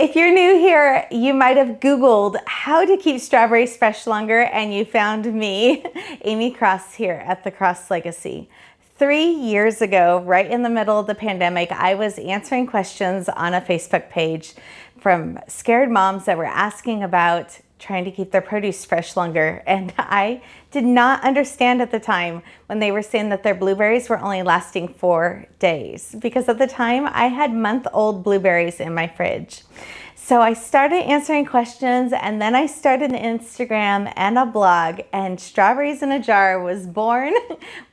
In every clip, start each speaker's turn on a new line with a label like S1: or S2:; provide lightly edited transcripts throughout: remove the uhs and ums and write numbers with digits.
S1: If you're new here, you might have Googled how to keep strawberries fresh longer and you found me, Amy Cross here at the Cross Legacy. 3 years ago, right in the middle of the pandemic, I was answering questions on a Facebook page from scared moms that were asking about trying to keep their produce fresh longer. And I did not understand at the time when they were saying that their blueberries were only lasting 4 days, because at the time I had month-old blueberries in my fridge. So I started answering questions, and then I started an Instagram and a blog, and Strawberries in a Jar was born.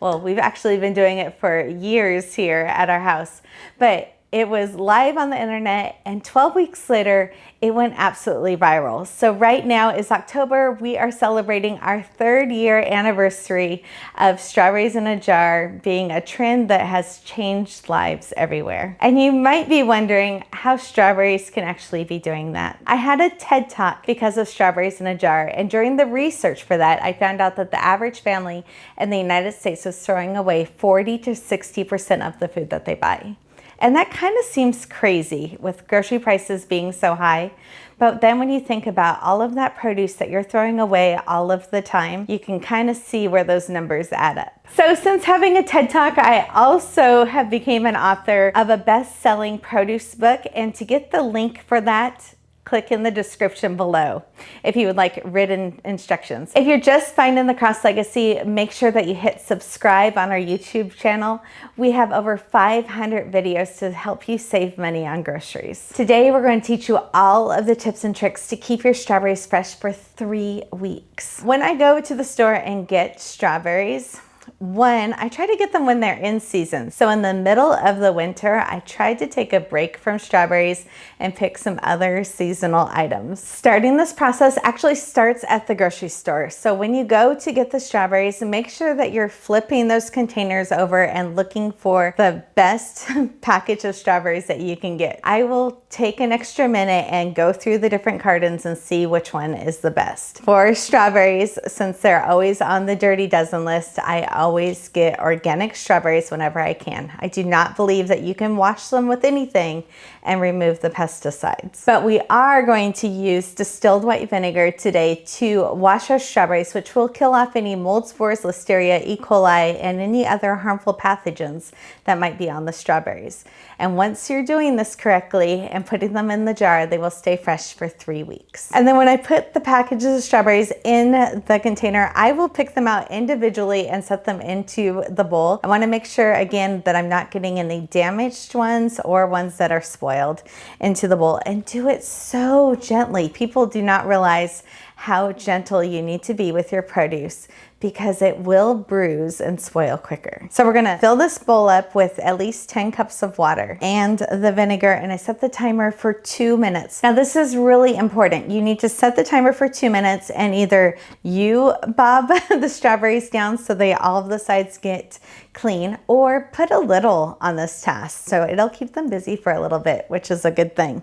S1: Well, we've actually been doing it for years here at our house, but it was live on the internet, and 12 weeks later, it went absolutely viral. So right now is October. We are celebrating our 3rd year anniversary of Strawberries in a Jar being a trend that has changed lives everywhere. And you might be wondering how strawberries can actually be doing that. I had a TED Talk because of Strawberries in a Jar, and during the research for that, I found out that the average family in the United States was throwing away 40 to 60% of the food that they buy. And that kind of seems crazy with grocery prices being so high. But then when you think about all of that produce that you're throwing away all of the time, you can kind of see where those numbers add up. So since having a TED Talk, I also have become an author of a best-selling produce book. And to get the link for that, click in the description below if you would like written instructions. If you're just finding the Cross Legacy, make sure that you hit subscribe on our YouTube channel. We have over 500 videos to help you save money on groceries. Today, we're going to teach you all of the tips and tricks to keep your strawberries fresh for 3 weeks. When I go to the store and get strawberries, I try to get them when they're in season. So in the middle of the winter, I tried to take a break from strawberries and pick some other seasonal items. Starting this process actually starts at the grocery store. So when you go to get the strawberries, make sure that you're flipping those containers over and looking for the best package of strawberries that you can get. I will take an extra minute and go through the different cartons and see which one is the best. For strawberries, since they're always on the Dirty Dozen list, I always get organic strawberries whenever I can. I do not believe that you can wash them with anything and remove the pesticides. But we are going to use distilled white vinegar today to wash our strawberries, which will kill off any mold spores, listeria, E. coli, and any other harmful pathogens that might be on the strawberries. And once you're doing this correctly and putting them in the jar, they will stay fresh for 3 weeks. And then when I put the packages of strawberries in the container, I will pick them out individually and set them into the bowl. I want to make sure again that I'm not getting any damaged ones or ones that are spoiled into the bowl, and do it so gently. People do not realize how gentle you need to be with your produce because it will bruise and spoil quicker. So we're gonna fill this bowl up with at least 10 cups of water and the vinegar, and I set the timer for 2 minutes. Now this is really important. You need to set the timer for 2 minutes, and either you bob the strawberries down so all of the sides get clean, or put a little on this task so it'll keep them busy for a little bit, which is a good thing.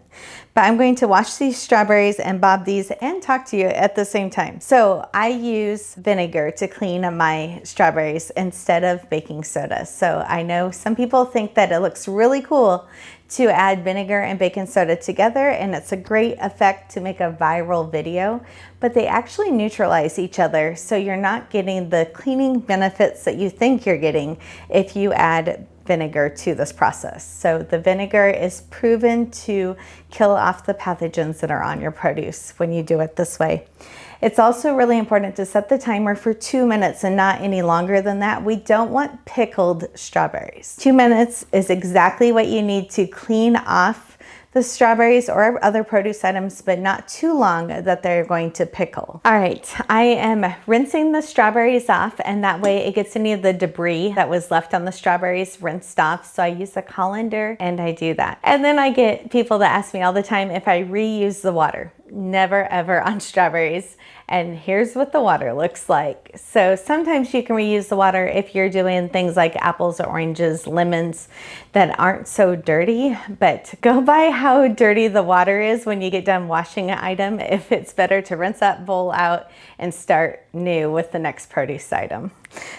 S1: But I'm going to wash these strawberries and bob these and talk to you at the same time. So I use vinegar to clean my strawberries instead of baking soda. So I know some people think that it looks really cool to add vinegar and baking soda together, and it's a great effect to make a viral video, but they actually neutralize each other, so you're not getting the cleaning benefits that you think you're getting if you add vinegar to this process. So the vinegar is proven to kill off the pathogens that are on your produce when you do it this way. It's also really important to set the timer for 2 minutes and not any longer than that. We don't want pickled strawberries. 2 minutes is exactly what you need to clean off the strawberries or other produce items, but not too long that they're going to pickle. All right, I am rinsing the strawberries off, and that way it gets any of the debris that was left on the strawberries rinsed off. So I use a colander and I do that. And then I get people that ask me all the time if I reuse the water. Never ever on strawberries. And here's what the water looks like. So sometimes you can reuse the water if you're doing things like apples or oranges, lemons that aren't so dirty, but go by how dirty the water is when you get done washing an item, if it's better to rinse that bowl out and start new with the next produce item.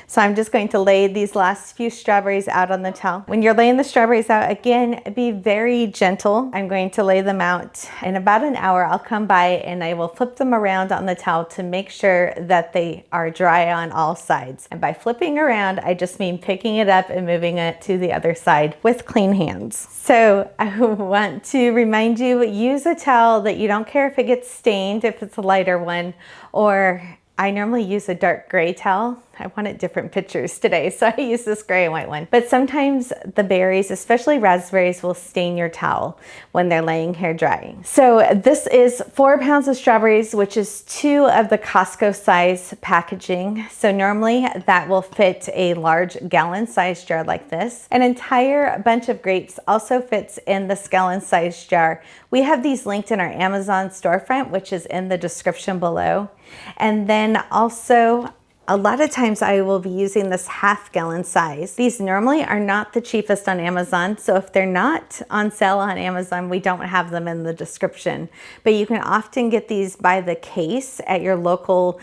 S1: So I'm just going to lay these last few strawberries out on the towel. When you're laying the strawberries out, again, be very gentle. I'm going to lay them out. In about an hour, I'll come by and I will flip them around on the towel to make sure that they are dry on all sides. And by flipping around, I just mean picking it up and moving it to the other side with clean hands. So I want to remind you, use a towel that you don't care if it gets stained, if it's a lighter one, or I normally use a dark gray towel. I wanted different pictures today, so I use this gray and white one. But sometimes the berries, especially raspberries, will stain your towel when they're laying here drying. So this is 4 pounds of strawberries, which is 2 of the Costco size packaging. So normally that will fit a large gallon size jar like this. An entire bunch of grapes also fits in this gallon size jar. We have these linked in our Amazon storefront, which is in the description below. And then also, a lot of times I will be using this half-gallon size. These normally are not the cheapest on Amazon, so if they're not on sale on Amazon, we don't have them in the description. But you can often get these by the case at your local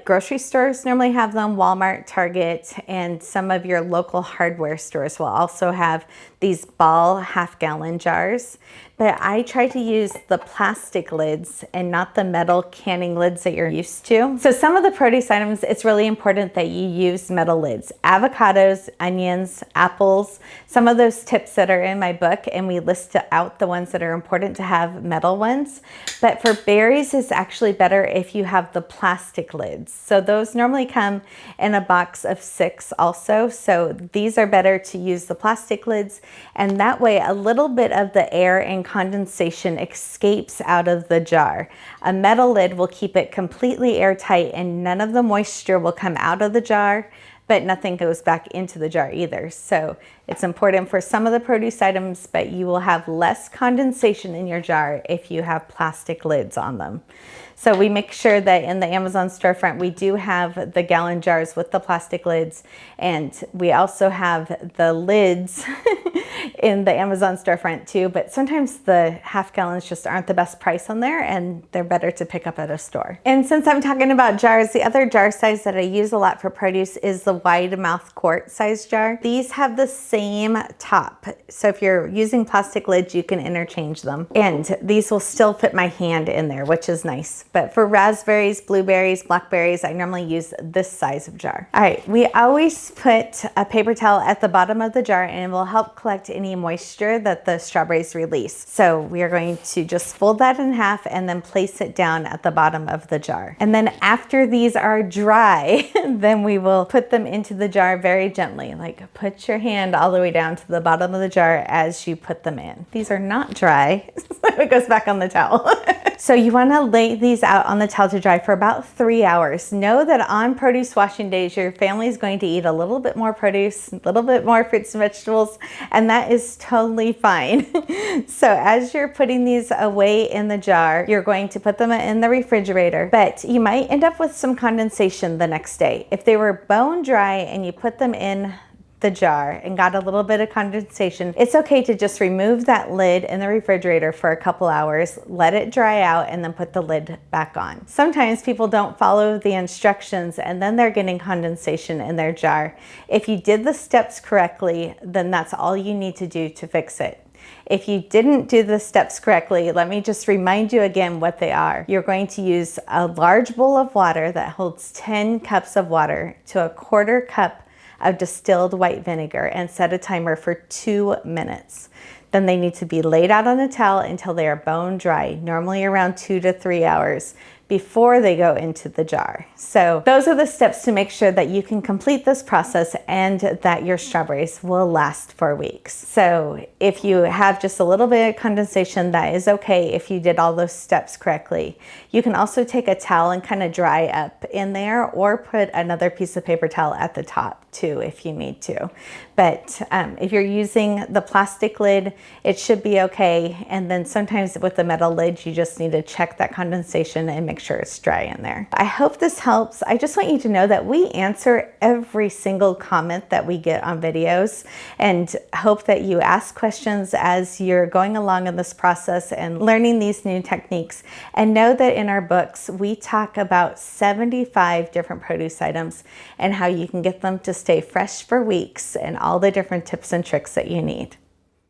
S1: grocery stores normally have them, Walmart, Target, and some of your local hardware stores will also have these ball half-gallon jars. But I try to use the plastic lids and not the metal canning lids that you're used to. So some of the produce items, it's really important that you use metal lids. Avocados, onions, apples, some of those tips that are in my book, and we list out the ones that are important to have metal ones. But for berries, it's actually better if you have the plastic lids. So those normally come in a box of 6 also. So these are better to use the plastic lids, and that way a little bit of the air and condensation escapes out of the jar. A metal lid will keep it completely airtight and none of the moisture will come out of the jar, but nothing goes back into the jar either. So it's important for some of the produce items, but you will have less condensation in your jar if you have plastic lids on them. So we make sure that in the Amazon storefront, we do have the gallon jars with the plastic lids, and we also have the lids in the Amazon storefront too, but sometimes the half gallons just aren't the best price on there and they're better to pick up at a store. And since I'm talking about jars, the other jar size that I use a lot for produce is the wide mouth quart size jar. These have the same top. So if you're using plastic lids, you can interchange them. And these will still fit my hand in there, which is nice. But for raspberries, blueberries, blackberries, I normally use this size of jar. All right, we always put a paper towel at the bottom of the jar and it will help collect any moisture that the strawberries release. So we are going to just fold that in half and then place it down at the bottom of the jar. And then after these are dry, then we will put them into the jar very gently. Like put your hand all the way down to the bottom of the jar as you put them in. These are not dry. It goes back on the towel. So you want to lay these out on the towel to dry for about 3 hours. Know that on produce washing days, your family is going to eat a little bit more produce, a little bit more fruits and vegetables, and that is totally fine. So as you're putting these away in the jar, you're going to put them in the refrigerator, but you might end up with some condensation the next day. If they were bone dry and you put them in the jar and got a little bit of condensation, it's okay to just remove that lid in the refrigerator for a couple hours, let it dry out, and then put the lid back on. Sometimes people don't follow the instructions and then they're getting condensation in their jar. If you did the steps correctly, then that's all you need to do to fix it. If you didn't do the steps correctly, let me just remind you again what they are. You're going to use a large bowl of water that holds 10 cups of water to 1/4 cup of distilled white vinegar and set a timer for 2 minutes. Then they need to be laid out on a towel until they are bone dry, normally around 2 to 3 hours before they go into the jar. So those are the steps to make sure that you can complete this process and that your strawberries will last for weeks. So if you have just a little bit of condensation, that is okay if you did all those steps correctly. You can also take a towel and kind of dry up in there or put another piece of paper towel at the top too if you need to. But if you're using the plastic lid, it should be okay. And then sometimes with the metal lid, you just need to check that condensation and make sure it's dry in there. I hope this helps. I just want you to know that we answer every single comment that we get on videos, and hope that you ask questions as you're going along in this process and learning these new techniques. And know that in our books, we talk about 75 different produce items and how you can get them to stay fresh for weeks, and all the different tips and tricks that you need.